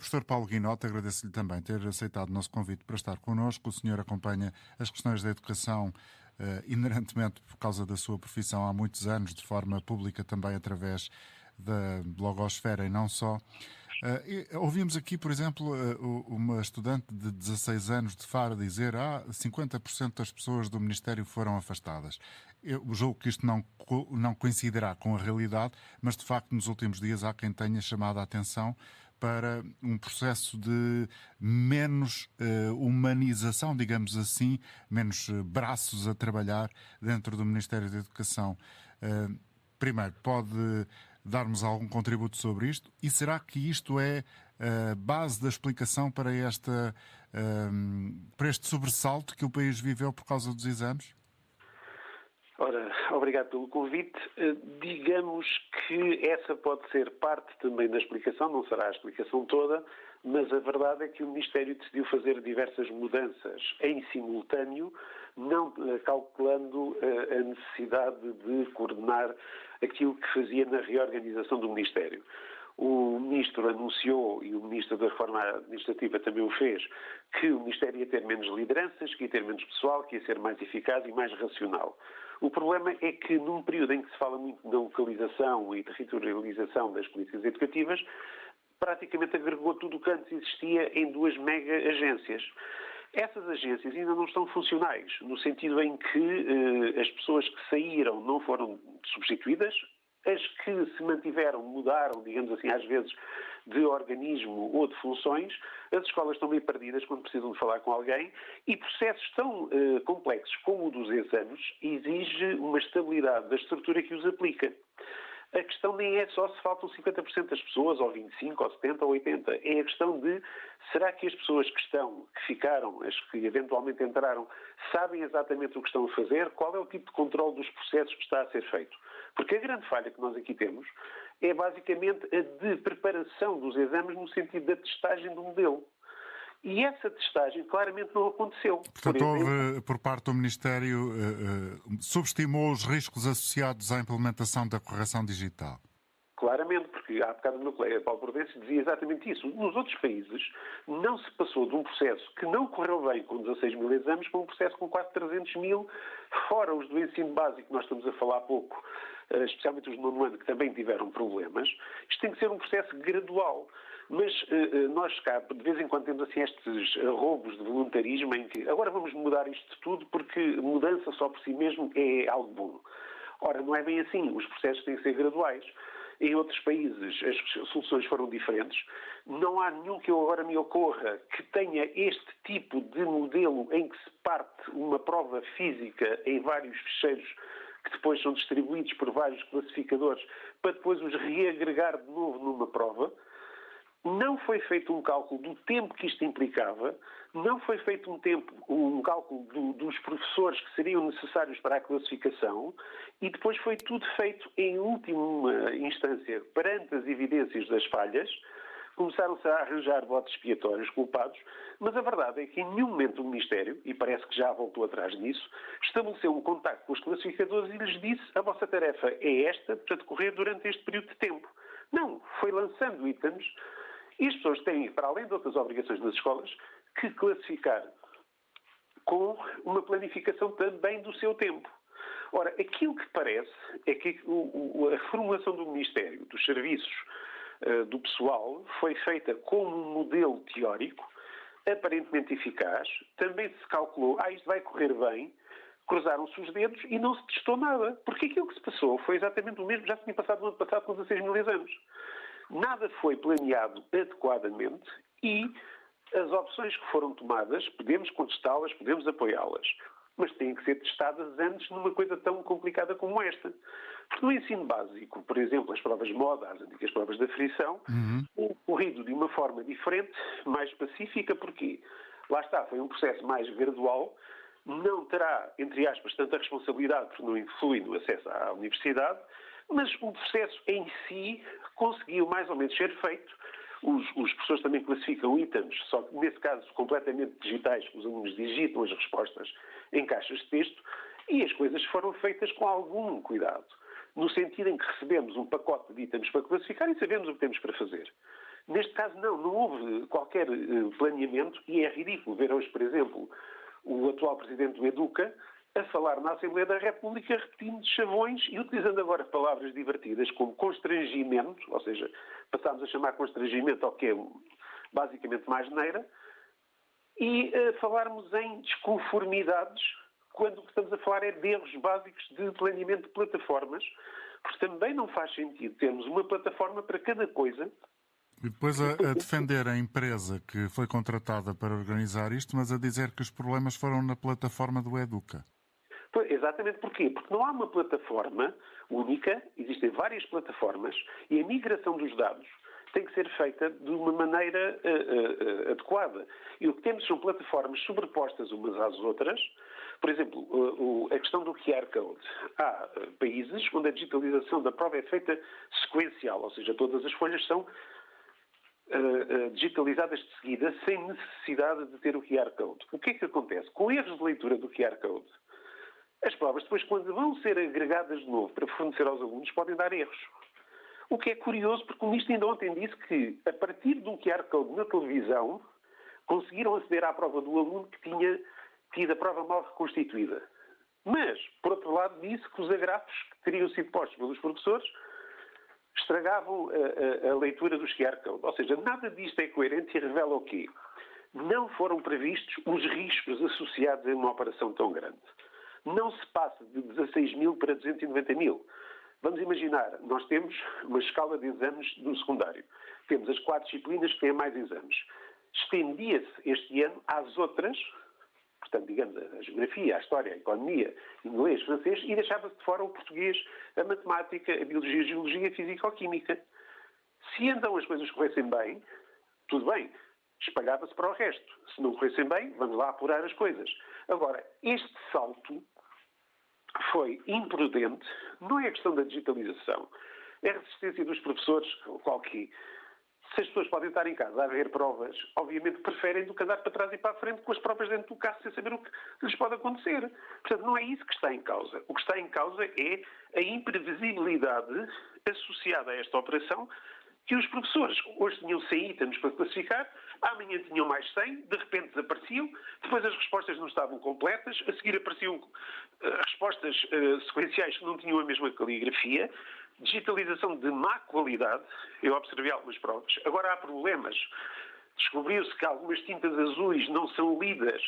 Professor Paulo Guinota, agradeço-lhe também ter aceitado o nosso convite para estar connosco. O senhor acompanha as questões da educação inerentemente por causa da sua profissão há muitos anos, de forma pública também através da blogosfera e não só. Ouvimos aqui, por exemplo, uma estudante de 16 anos de Faro dizer que 50% das pessoas do Ministério foram afastadas. Eu julgo que isto não coincidirá com a realidade, mas de facto nos últimos dias há quem tenha chamado a atenção para um processo de menos humanização, digamos assim, menos braços a trabalhar dentro do Ministério da Educação. Primeiro, pode dar-nos algum contributo sobre isto? E será que isto é a base da explicação para este sobressalto que o país viveu por causa dos exames? Ora, obrigado pelo convite. Digamos que essa pode ser parte também da explicação, não será a explicação toda, mas a verdade é que o Ministério decidiu fazer diversas mudanças em simultâneo, não calculando a necessidade de coordenar aquilo que fazia na reorganização do Ministério. O Ministro anunciou, e o Ministro da Reforma Administrativa também o fez, que o Ministério ia ter menos lideranças, que ia ter menos pessoal, que ia ser mais eficaz e mais racional. O problema é que, num período em que se fala muito da localização e territorialização das políticas educativas, praticamente agregou tudo o que antes existia em duas mega-agências. Essas agências ainda não estão funcionais, no sentido em que as pessoas que saíram não foram substituídas, as que se mantiveram mudaram, digamos assim, às vezes de organismo ou de funções, as escolas estão meio perdidas quando precisam de falar com alguém e processos tão complexos como o dos exames exige uma estabilidade da estrutura que os aplica. A questão nem é só se faltam 50% das pessoas, ou 25%, ou 70%, ou 80%. É a questão de, será que as pessoas que ficaram, as que eventualmente entraram, sabem exatamente o que estão a fazer? Qual é o tipo de controle dos processos que está a ser feito? Porque a grande falha que nós aqui temos é basicamente a de preparação dos exames no sentido da testagem do modelo. E essa testagem claramente não aconteceu. Portanto, houve, por parte do Ministério, subestimou os riscos associados à implementação da correção digital. Claramente, porque há bocado o meu colega Paulo Prudêncio dizia exatamente isso. Nos outros países não se passou de um processo que não correu bem com 16 mil exames para um processo com quase 300 mil, fora os do ensino básico, que nós estamos a falar há pouco, especialmente os do nono ano, que também tiveram problemas. Isto tem que ser um processo gradual. Mas nós cá, de vez em quando, temos assim estes roubos de voluntarismo em que agora vamos mudar isto tudo porque mudança só por si mesmo é algo bom. Ora, não é bem assim. Os processos têm que ser graduais. Em outros países as soluções foram diferentes. Não há nenhum que agora me ocorra que tenha este tipo de modelo em que se parte uma prova física em vários ficheiros que depois são distribuídos por vários classificadores para depois os reagregar de novo numa prova. Não foi feito um cálculo do tempo que isto implicava, não foi feito um cálculo dos professores que seriam necessários para a classificação e depois foi tudo feito em última instância, perante as evidências das falhas, começaram-se a arranjar votos expiatórios culpados, mas a verdade é que em nenhum momento o Ministério, e parece que já voltou atrás nisso, estabeleceu um contacto com os classificadores e lhes disse a vossa tarefa é esta para decorrer durante este período de tempo. Não, foi lançando itens. E as pessoas têm, para além de outras obrigações nas escolas, que classificar com uma planificação também do seu tempo. Ora, aquilo que parece é que a formulação do Ministério, dos serviços, do pessoal, foi feita como um modelo teórico, aparentemente eficaz. Também se calculou, isto vai correr bem, cruzaram-se os dedos e não se testou nada. Porque aquilo que se passou foi exatamente o mesmo, já se tinha passado no ano passado com 16 mil exames. Nada foi planeado adequadamente e as opções que foram tomadas, podemos contestá-las, podemos apoiá-las, mas têm que ser testadas antes numa coisa tão complicada como esta. Porque no ensino básico, por exemplo, as provas moda, as antigas provas de aferição, têm corrido de uma forma diferente, mais pacífica, porque lá está, foi um processo mais gradual, não terá, entre aspas, tanta responsabilidade porque não influi no acesso à universidade, mas o processo em si conseguiu mais ou menos ser feito. Os professores também classificam itens, só que nesse caso completamente digitais, que os alunos digitam as respostas em caixas de texto, e as coisas foram feitas com algum cuidado, no sentido em que recebemos um pacote de itens para classificar e sabemos o que temos para fazer. Neste caso, não houve qualquer planeamento e é ridículo ver hoje, por exemplo, o atual presidente do Educa a falar na Assembleia da República repetindo chavões e utilizando agora palavras divertidas como constrangimento, ou seja, passámos a chamar constrangimento ao que é basicamente mais neira, e falarmos em desconformidades quando o que estamos a falar é de erros básicos de planeamento de plataformas, porque também não faz sentido termos uma plataforma para cada coisa. E depois a defender a empresa que foi contratada para organizar isto, mas a dizer que os problemas foram na plataforma do Educa. Exatamente porquê? Porque não há uma plataforma única, existem várias plataformas e a migração dos dados tem que ser feita de uma maneira adequada. E o que temos são plataformas sobrepostas umas às outras. Por exemplo, a questão do QR Code. Há países onde a digitalização da prova é feita sequencial, ou seja, todas as folhas são digitalizadas de seguida, sem necessidade de ter o QR Code. O que é que acontece? Com erros de leitura do QR Code, as provas depois, quando vão ser agregadas de novo para fornecer aos alunos, podem dar erros. O que é curioso, porque o Ministro ainda ontem disse que, a partir de um QR Code na televisão, conseguiram aceder à prova do aluno que tinha tido a prova mal reconstituída. Mas, por outro lado, disse que os agrafos que teriam sido postos pelos professores estragavam a leitura dos QR Code. Ou seja, nada disto é coerente e revela o quê? Não foram previstos os riscos associados a uma operação tão grande. Não se passa de 16 mil para 290 mil. Vamos imaginar, nós temos uma escala de exames do secundário. Temos as 4 disciplinas que têm mais exames. Estendia-se este ano às outras, portanto, digamos, a geografia, a história, a economia, inglês, francês, e deixava-se de fora o português, a matemática, a biologia, a geologia, a física-química. Se então as coisas corressem bem, tudo bem, espalhava-se para o resto. Se não corressem bem, vamos lá apurar as coisas. Agora, este salto foi imprudente, não é questão da digitalização, é a resistência dos professores, qualquer. Se as pessoas podem estar em casa a ver provas, obviamente preferem do que andar para trás e para a frente com as provas dentro do carro sem saber o que lhes pode acontecer. Portanto, não é isso que está em causa. O que está em causa é a imprevisibilidade associada a esta operação que os professores hoje tinham 100 itens para classificar, amanhã tinham mais 100, de repente desapareciam, depois as respostas não estavam completas, a seguir apareciam respostas sequenciais que não tinham a mesma caligrafia, digitalização de má qualidade, eu observei algumas provas. Agora há problemas. Descobriu-se que algumas tintas azuis não são lidas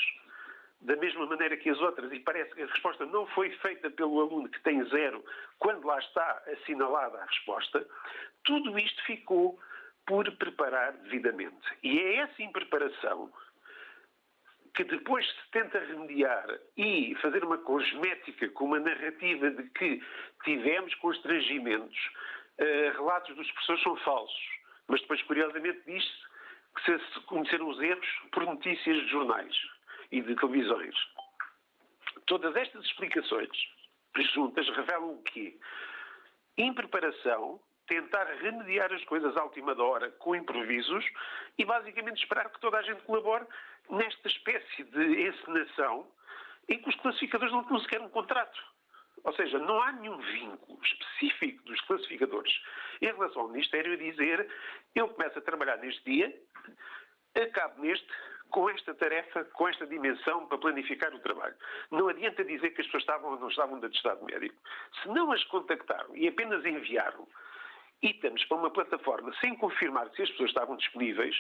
da mesma maneira que as outras e parece que a resposta não foi feita pelo aluno que tem 0 quando lá está assinalada a resposta. Tudo isto ficou por preparar devidamente. E é essa impreparação que depois se tenta remediar e fazer uma cosmética com uma narrativa de que tivemos constrangimentos, relatos dos professores são falsos, mas depois curiosamente diz-se que se conheceram os erros por notícias de jornais e de televisões. Todas estas explicações juntas revelam o quê? Impreparação, tentar remediar as coisas à última hora com improvisos e basicamente esperar que toda a gente colabore nesta espécie de encenação em que os classificadores não tinham sequer um contrato. Ou seja, não há nenhum vínculo específico dos classificadores em relação ao Ministério a dizer eu começo a trabalhar neste dia, acabo neste, com esta tarefa, com esta dimensão para planificar o trabalho. Não adianta dizer que as pessoas estavam ou não estavam de atestado médico. Se não as contactaram e apenas enviaram itens para uma plataforma sem confirmar se as pessoas estavam disponíveis,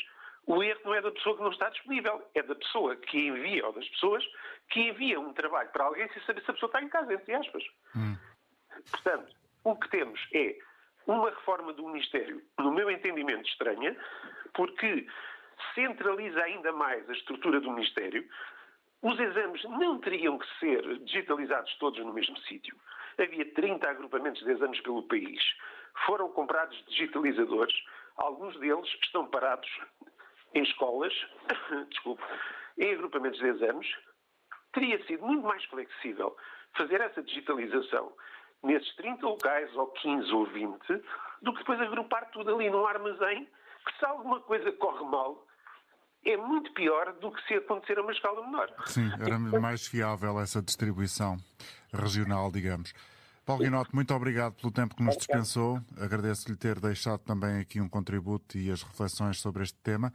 o erro não é da pessoa que não está disponível, é da pessoa que envia ou das pessoas que enviam um trabalho para alguém sem saber se a pessoa está em casa, entre aspas. Portanto, o que temos é uma reforma do Ministério, no meu entendimento, estranha, porque centraliza ainda mais a estrutura do Ministério. Os exames não teriam que ser digitalizados todos no mesmo sítio. Havia 30 agrupamentos de exames pelo país. Foram comprados digitalizadores. Alguns deles estão parados em escolas, em agrupamentos de exames. Teria sido muito mais flexível fazer essa digitalização nesses 30 locais, ou 15 ou 20, do que depois agrupar tudo ali num armazém, que se alguma coisa corre mal, é muito pior do que se acontecer a uma escala menor. Sim, era mais fiável essa distribuição regional, digamos. Paulo Guinote, muito obrigado pelo tempo que nos dispensou. Agradeço-lhe ter deixado também aqui um contributo e as reflexões sobre este tema.